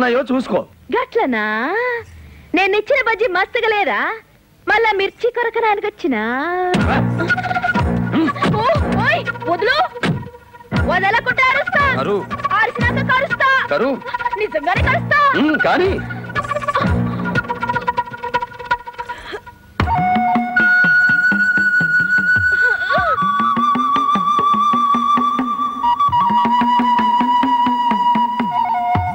ఎట్లున్నాయో చూసుకో. గట్లనా? నేను ఇచ్చిన బజ్జి మస్తుగా లేదా? మళ్ళా మిర్చి కొరకడానికి వచ్చినా? వదులు, వదలకుండా అరుస్తా. ఆరిసినాక కరుస్తా. నిజంగానే కరుస్తా. కానీ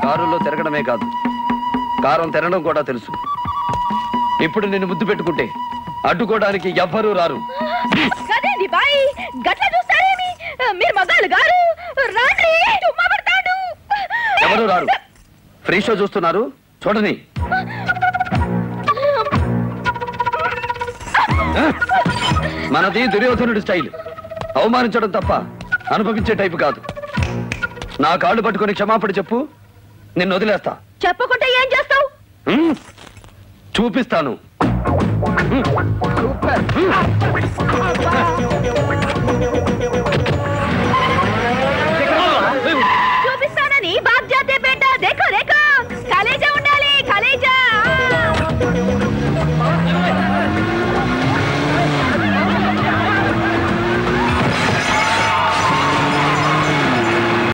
కారులో తిరగడమే కాదు, కారం తినడం కూడా తెలుసు. ఇప్పుడు నిన్ను ముద్దు పెట్టుకుంటే అడ్డుకోవడానికి ఎవ్వరూ రారు. మీరు మగాళ్ళు గారు రాండి. ఎవరు రారు. ఫ్రీ షో చూస్తున్నారు, చూడని. మనది దుర్యోధనుడి స్టైల్. అవమానించడం తప్ప అనుభవించే టైపు కాదు. నా కాళ్ళు పట్టుకొని క్షమాపణ చెప్పు, నిన్ను వదిలేస్తా. చెప్పకుంటే ఏం చేస్తావు? చూపిస్తాను.